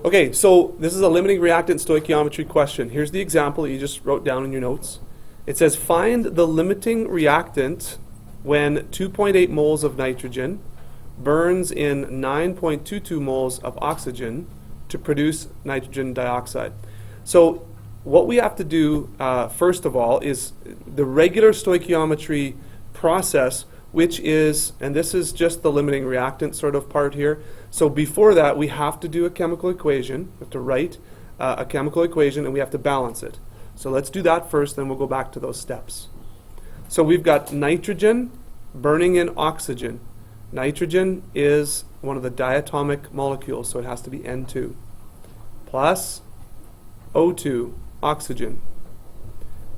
Okay, so this is a limiting reactant stoichiometry question. Here's the example that you just wrote down in your notes. It says find the limiting reactant when 2.8 moles of nitrogen burns in 9.22 moles of oxygen to produce nitrogen dioxide. So what we have to do first of all is the regular stoichiometry process, which is, and this is just the limiting reactant sort of part here. So before that, we have to do a chemical equation. We have to write a chemical equation, and we have to balance it. So let's do that first, then we'll go back to those steps. So we've got nitrogen burning in oxygen. Nitrogen is one of the diatomic molecules, so it has to be N2, plus O2, oxygen,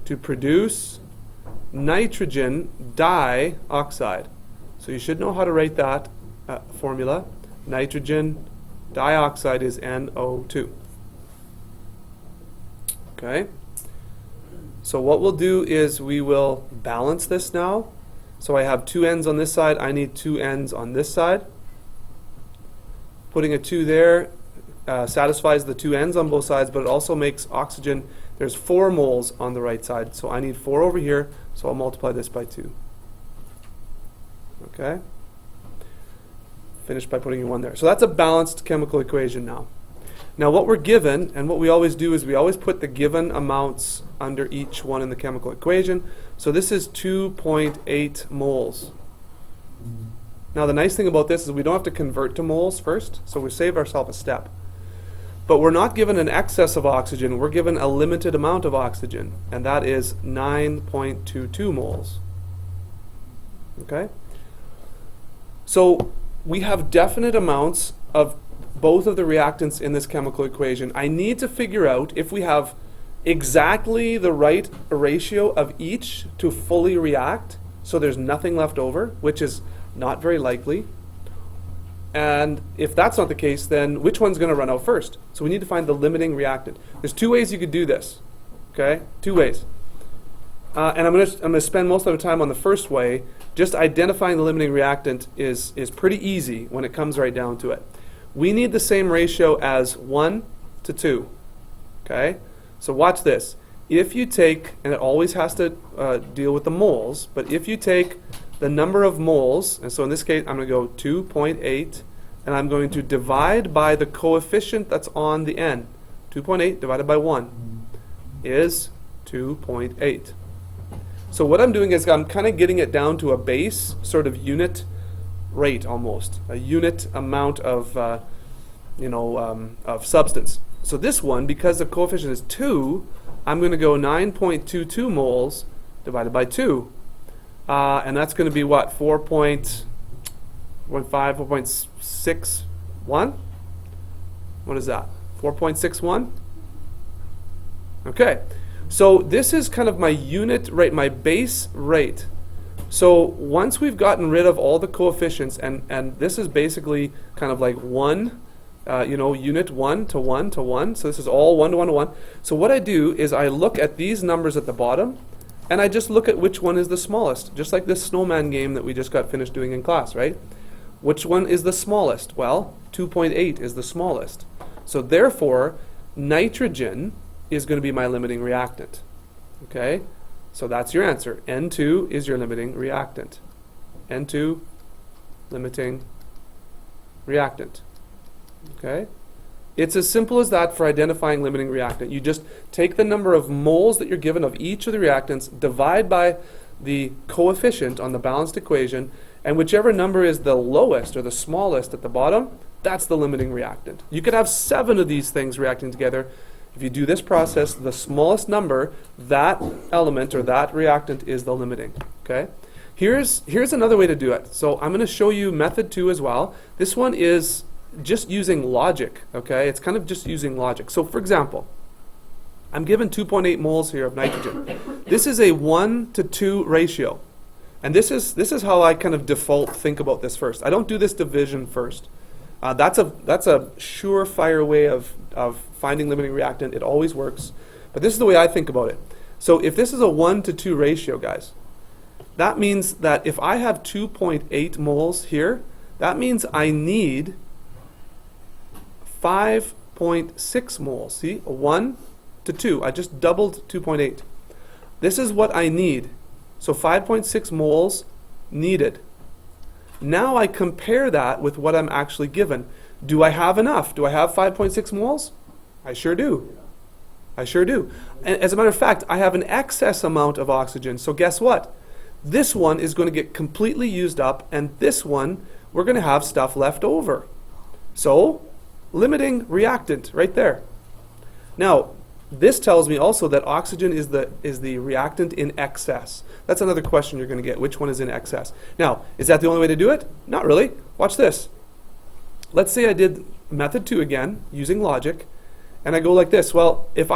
to produce nitrogen dioxide. So you should know how to write that formula. Nitrogen dioxide is NO2. Okay? So what we'll do is we will balance this now. So I have two N's on this side. I need two N's on this side. Putting a 2 there satisfies the two N's on both sides, but it also makes oxygen. There's 4 moles on the right side. So I need 4 over here. So I'll multiply this by 2. Okay? Finish by putting a 1 there. So that's a balanced chemical equation now. Now what we're given, and what we always do is we always put the given amounts under each one in the chemical equation. So this is 2.8 moles. Now the nice thing about this is we don't have to convert to moles first, so we save ourselves a step. But we're not given an excess of oxygen, we're given a limited amount of oxygen, and that is 9.22 moles. Okay? So we have definite amounts of both of the reactants in this chemical equation. I need to figure out if we have exactly the right ratio of each to fully react, so there's nothing left over, which is not very likely. And if that's not the case, then which one's going to run out first? So we need to find the limiting reactant. There's 2 ways you could do this. Okay? 2 ways. And I'm going to spend most of the time on the first way. Just identifying the limiting reactant is pretty easy when it comes right down to it. We need the same ratio as 1 to 2. Okay? So watch this. If you take, and it always has to deal with the moles, but if you take the number of moles, and so in this case I'm going to go 2.8, and I'm going to divide by the coefficient that's on the end. 2.8 divided by 1 is 2.8. So what I'm doing is I'm kind of getting it down to a base sort of unit rate almost, a unit amount of of substance. So this one, because the coefficient is 2, I'm going to go 9.22 moles divided by 2. And that's going to be what? 4.15, 4.61? What is that? 4.61? Okay. So this is kind of my unit rate, my base rate. So once we've gotten rid of all the coefficients, and this is basically kind of like 1, unit 1 to 1 to 1. So this is all 1 to 1 to 1. So what I do is I look at these numbers at the bottom, and I just look at which one is the smallest, just like this snowman game that we just got finished doing in class, right? Which one is the smallest? Well, 2.8 is the smallest. So therefore, nitrogen is going to be my limiting reactant. Okay? So that's your answer. N2 is your limiting reactant. N2, limiting reactant. Okay? It's as simple as that for identifying limiting reactant. You just take the number of moles that you're given of each of the reactants, divide by the coefficient on the balanced equation, and whichever number is the lowest or the smallest at the bottom, that's the limiting reactant. You could have 7 of these things reacting together. If you do this process, the smallest number, that element or that reactant is the limiting. Okay? Here's another way to do it. So I'm going to show you method 2 as well. This one is just using logic, okay? It's kind of just using logic. So for example, I'm given 2.8 moles here of nitrogen. This is a 1 to 2 ratio. And this is how I kind of default think about this first. I don't do this division first. That's a surefire way of finding limiting reactant. It always works. But this is the way I think about it. So if this is a 1 to 2 ratio, guys, that means that if I have 2.8 moles here, that means I need 5 5.6 moles. See, 1 to 2. I just doubled 2.8. This is what I need. So 5.6 moles needed. Now I compare that with what I'm actually given. Do I have enough? Do I have 5.6 moles? I sure do. I sure do. And as a matter of fact, I have an excess amount of oxygen. So guess what? This one is going to get completely used up, and this one, we're going to have stuff left over. So, limiting reactant right there. Now, this tells me also that oxygen is the reactant in excess. That's another question you're going to get. Which one is in excess? Now, is that the only way to do it? Not really. Watch this. Let's say I did method 2 again, using logic, and I go like this. Well, if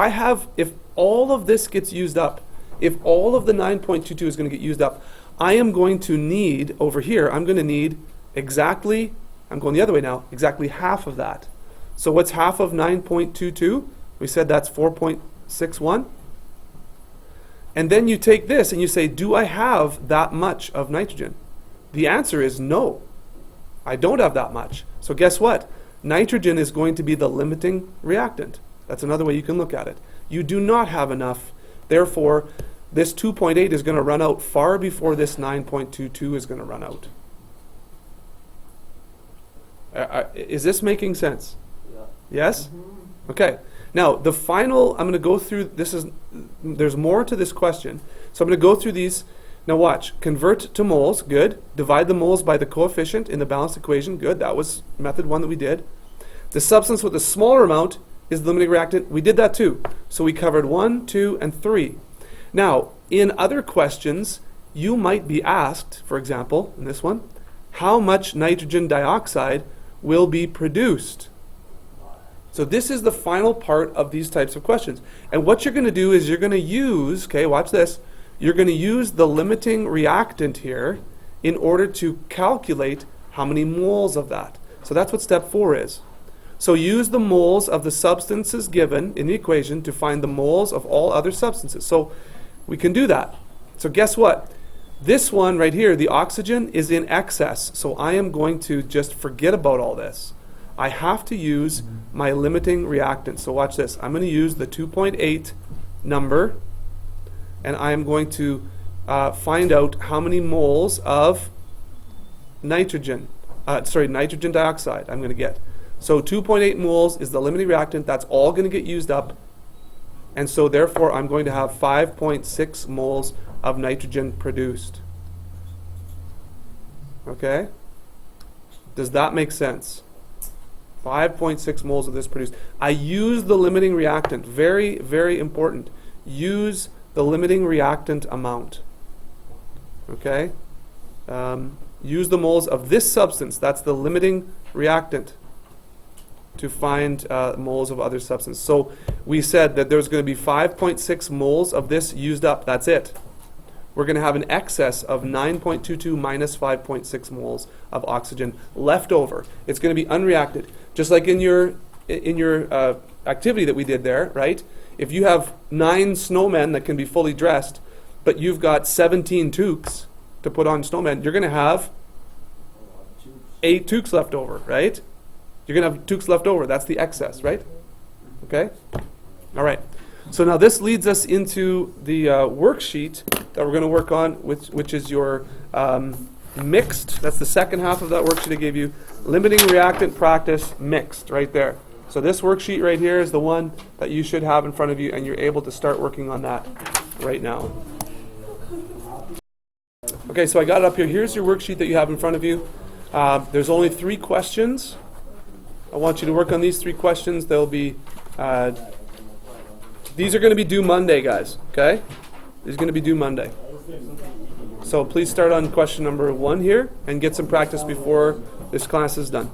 all of this gets used up, if all of the 9.22 is going to get used up, I am going to need, over here, I'm going to need exactly, I'm going the other way now, exactly half of that. So what's half of 9.22? We said that's 4.61. And then you take this and you say, do I have that much of nitrogen? The answer is no. I don't have that much. So guess what? Nitrogen is going to be the limiting reactant. That's another way you can look at it. You do not have enough. Therefore, this 2.8 is going to run out far before this 9.22 is going to run out. Is this making sense? Yeah. Yes? Mm-hmm. Okay. Now, the final, I'm going to go through, there's more to this question. So I'm going to go through these. Now watch. Convert to moles. Good. Divide the moles by the coefficient in the balanced equation. Good. That was method 1 that we did. The substance with the smaller amount is the limiting reactant. We did that too. So we covered 1, 2, and 3. Now, in other questions, you might be asked, for example, in this one, how much nitrogen dioxide will be produced? So this is the final part of these types of questions. And what you're going to do is you're going to use, okay, watch this, you're going to use the limiting reactant here in order to calculate how many moles of that. So that's what step 4 is. So use the moles of the substances given in the equation to find the moles of all other substances. So we can do that. So guess what? This one right here, the oxygen, is in excess. So I am going to just forget about all this. I have to use my limiting reactant. So watch this. I'm going to use the 2.8 number, and I am going to find out how many moles of nitrogen dioxide I'm going to get. So 2.8 moles is the limiting reactant. That's all going to get used up. And so therefore I'm going to have 5.6 moles of nitrogen produced. Okay? Does that make sense? 5.6 moles of this produced. I use the limiting reactant. Very, very important. Use the limiting reactant amount. Okay? Use the moles of this substance. That's the limiting reactant to find moles of other substance. So we said that there's going to be 5.6 moles of this used up. That's it. We're going to have an excess of 9.22 minus 5.6 moles of oxygen left over. It's going to be unreacted. Just like in your activity that we did there, right? If you have 9 snowmen that can be fully dressed, but you've got 17 toques to put on snowmen, you're going to have 8 toques left over, right? You're going to have toques left over. That's the excess, right? Okay? All right. So now this leads us into the worksheet that we're going to work on, which is your mixed. That's the second half of that worksheet I gave you. Limiting reactant practice mixed right there. So this worksheet right here is the one that you should have in front of you, and you're able to start working on that right now. Okay, so I got it up here. Here's your worksheet that you have in front of you. There's only 3 questions. I want you to work on these 3 questions. They'll be, these are going to be due Monday, guys, okay? These are going to be due Monday. So please start on question number 1 here and get some practice before this class is done.